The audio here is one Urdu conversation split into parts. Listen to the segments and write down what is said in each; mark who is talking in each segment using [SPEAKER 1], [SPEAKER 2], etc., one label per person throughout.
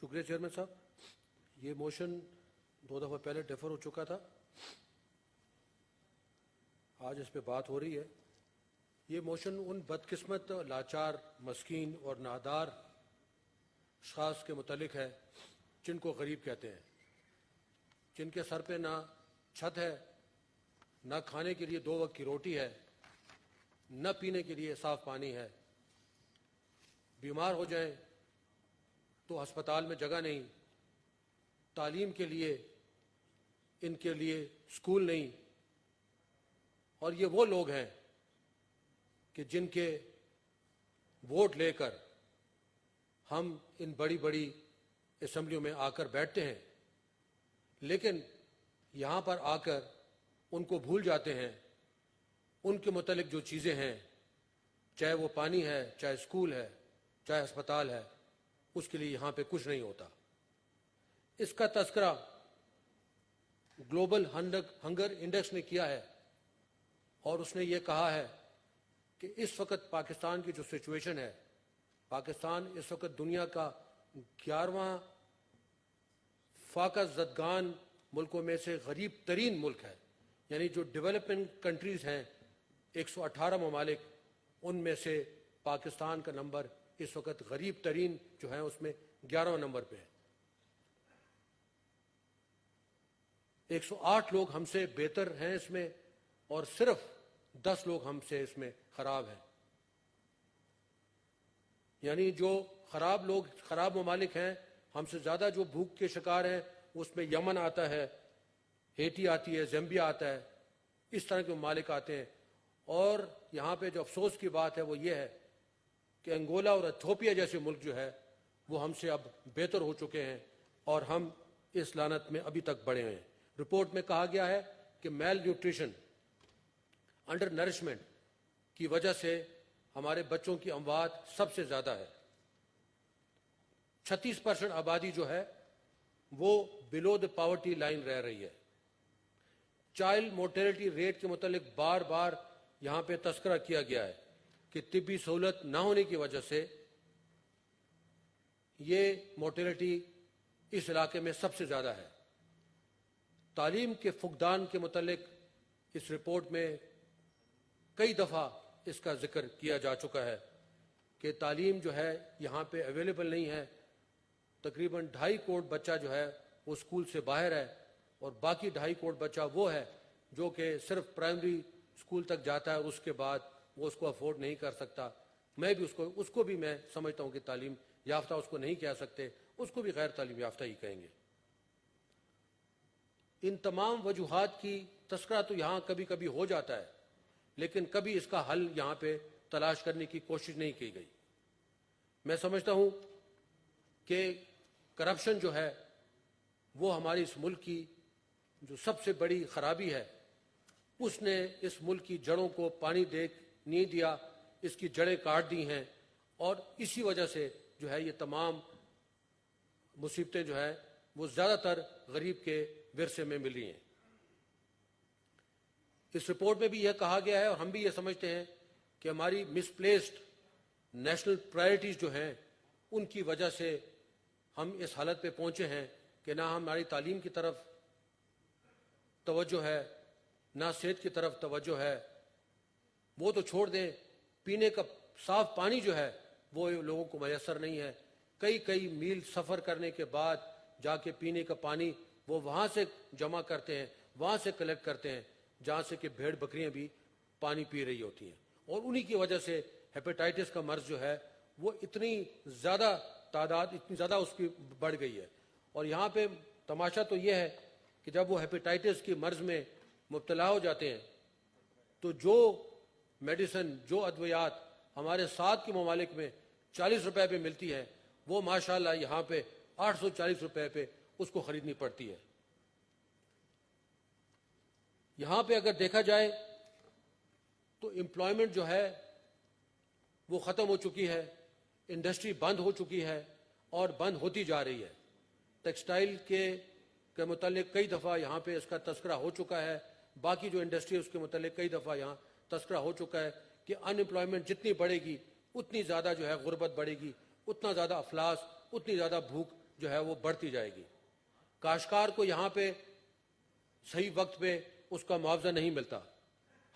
[SPEAKER 1] شکریہ چیئرمین صاحب. یہ موشن 2 دفعہ پہلے ڈیفر ہو چکا تھا. آج اس پہ بات ہو رہی ہے. یہ موشن ان بدقسمت، لاچار، مسکین اور نادار اشخاص کے متعلق ہے جن کو غریب کہتے ہیں، جن کے سر پہ نہ چھت ہے، نہ کھانے کے لیے 2 وقت کی روٹی ہے، نہ پینے کے لیے صاف پانی ہے. بیمار ہو جائیں تو ہسپتال میں جگہ نہیں، تعلیم کے لیے ان کے لیے اسکول نہیں. اور یہ وہ لوگ ہیں کہ جن کے ووٹ لے کر ہم ان بڑی بڑی اسمبلیوں میں آ کر بیٹھتے ہیں، لیکن یہاں پر آ کر ان کو بھول جاتے ہیں. ان کے متعلق جو چیزیں ہیں، چاہے وہ پانی ہے، چاہے اسکول ہے، چاہے ہسپتال ہے، اس کے لیے یہاں پہ کچھ نہیں ہوتا. اس کا تذکرہ گلوبل ہنگر انڈیکس نے کیا ہے، اور اس نے یہ کہا ہے کہ اس وقت پاکستان کی جو سچویشن ہے، پاکستان اس وقت دنیا کا 11واں فاقہ زدگان ملکوں میں سے غریب ترین ملک ہے. یعنی جو ڈیولپنگ کنٹریز ہیں 118 ممالک، ان میں سے پاکستان کا نمبر اس وقت غریب ترین جو ہیں اس میں 11واں نمبر پہ ہے. 108 لوگ ہم سے بہتر ہیں اس میں، اور صرف 10 لوگ ہم سے اس میں خراب ہیں. یعنی جو خراب ممالک ہیں، ہم سے زیادہ جو بھوک کے شکار ہیں، اس میں یمن آتا ہے، ہیٹی آتی ہے، زیمبیا آتا ہے، اس طرح کے ممالک آتے ہیں. اور یہاں پہ جو افسوس کی بات ہے وہ یہ ہے کہ انگولا اور ایتھوپیا جیسے ملک جو ہے وہ ہم سے اب بہتر ہو چکے ہیں، اور ہم اس لعنت میں ابھی تک بڑے ہیں. رپورٹ میں کہا گیا ہے کہ میل نیوٹریشن، انڈر نرشمنٹ کی وجہ سے ہمارے بچوں کی اموات سب سے زیادہ ہے. 36% آبادی جو ہے وہ بلو دی پاورٹی لائن رہ رہی ہے. چائلڈ مورٹیلٹی ریٹ کے متعلق بار بار یہاں پہ تذکرہ کیا گیا ہے کہ طبی سہولت نہ ہونے کی وجہ سے یہ مورٹیلٹی اس علاقے میں سب سے زیادہ ہے. تعلیم کے فقدان کے متعلق اس رپورٹ میں کئی دفعہ اس کا ذکر کیا جا چکا ہے کہ تعلیم جو ہے یہاں پہ اویلیبل نہیں ہے. تقریباً 2.5 کروڑ بچہ جو ہے وہ اسکول سے باہر ہے، اور باقی 2.5 کروڑ بچہ وہ ہے جو کہ صرف پرائمری اسکول تک جاتا ہے، اور اس کے بعد وہ اس کو افورڈ نہیں کر سکتا. میں بھی اس کو بھی میں سمجھتا ہوں کہ تعلیم یافتہ اس کو نہیں کہہ سکتے، اس کو بھی غیر تعلیم یافتہ ہی کہیں گے. ان تمام وجوہات کی تذکرہ تو یہاں کبھی کبھی ہو جاتا ہے، لیکن کبھی اس کا حل یہاں پہ تلاش کرنے کی کوشش نہیں کی گئی. میں سمجھتا ہوں کہ کرپشن جو ہے وہ ہماری اس ملک کی جو سب سے بڑی خرابی ہے، اس نے اس ملک کی جڑوں کو پانی نہیں دیا، اس کی جڑیں کاٹ دی ہیں، اور اسی وجہ سے جو ہے یہ تمام مصیبتیں جو ہے وہ زیادہ تر غریب کے ورثے میں ملی ہیں. اس رپورٹ میں بھی یہ کہا گیا ہے، اور ہم بھی یہ سمجھتے ہیں کہ ہماری مس پلیسڈ نیشنل پرائرٹیز جو ہیں ان کی وجہ سے ہم اس حالت پہ پہنچے ہیں کہ نہ ہماری تعلیم کی طرف توجہ ہے، نہ صحت کی طرف توجہ ہے. وہ تو چھوڑ دیں، پینے کا صاف پانی جو ہے وہ لوگوں کو میسر نہیں ہے. کئی میل سفر کرنے کے بعد جا کے پینے کا پانی وہ وہاں سے جمع کرتے ہیں، وہاں سے کلیکٹ کرتے ہیں جہاں سے کہ بھیڑ بکریاں بھی پانی پی رہی ہوتی ہیں. اور انہی کی وجہ سے ہیپیٹائٹس کا مرض جو ہے وہ اتنی زیادہ تعداد اتنی زیادہ اس کی بڑھ گئی ہے. اور یہاں پہ تماشا تو یہ ہے کہ جب وہ ہیپیٹائٹس کی مرض میں مبتلا ہو جاتے ہیں تو جو میڈیسن، جو ادویات ہمارے ساتھ کے ممالک میں 40 روپے پہ ملتی ہے، وہ ماشاءاللہ یہاں پہ 840 روپے پہ اس کو خریدنی پڑتی ہے. یہاں پہ اگر دیکھا جائے تو امپلائمنٹ جو ہے وہ ختم ہو چکی ہے، انڈسٹری بند ہو چکی ہے اور بند ہوتی جا رہی ہے. ٹیکسٹائل کے متعلق کئی دفعہ یہاں پہ اس کا تذکرہ ہو چکا ہے. باقی جو انڈسٹری ہے اس کے متعلق کئی دفعہ یہاں تذکرہ ہو چکا ہے کہ ان امپلائمنٹ جتنی بڑھے گی اتنی زیادہ جو ہے غربت بڑھے گی، اتنا زیادہ افلاس، اتنی زیادہ بھوک جو ہے وہ بڑھتی جائے گی. کاشتکار کو یہاں پہ صحیح وقت پہ اس کا معاوضہ نہیں ملتا.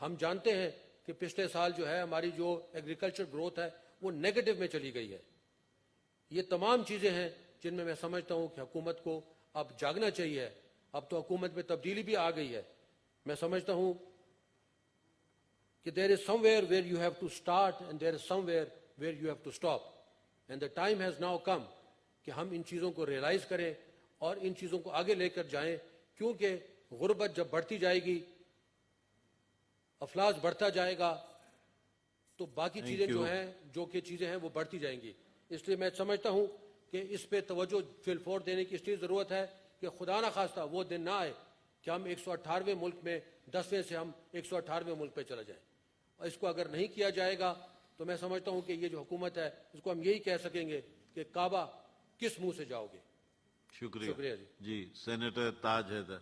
[SPEAKER 1] ہم جانتے ہیں کہ پچھلے سال جو ہے ہماری جو ایگریکلچر گروتھ ہے وہ نیگیٹو میں چلی گئی ہے. یہ تمام چیزیں ہیں جن میں سمجھتا ہوں کہ حکومت کو اب جاگنا چاہیے. اب تو حکومت میں تبدیلی بھی آ گئی ہے. میں سمجھتا ہوں کہ there is somewhere where you have to start and there is somewhere where you have to stop. And the time has now come کہ ہم ان چیزوں کو ریئلائز کریں اور ان چیزوں کو آگے لے کر جائیں, کیونکہ غربت جب بڑھتی جائے گی, افلاس بڑھتا جائے گا, تو باقی چیزیں جو ہیں جو کہ چیزیں ہیں وہ بڑھتی جائیں گی. اس لیے میں سمجھتا ہوں کہ اس پہ توجہ فی الفور دینے کی اس لیے ضرورت ہے کہ خدا نہ خواستہ وہ دن نہ آئے کہ ہم 118ویں ملک میں 10ویں سے ہم 118ویں ملک پہ چلا جائیں. اور اس کو اگر نہیں کیا جائے گا تو میں سمجھتا ہوں کہ یہ جو حکومت ہے اس کو ہم یہی کہہ سکیں گے کہ کعبہ کس منہ سے جاؤ گے.
[SPEAKER 2] شکریہ
[SPEAKER 1] شکریہ جی.
[SPEAKER 2] جی. سینیٹر تاج حیدر.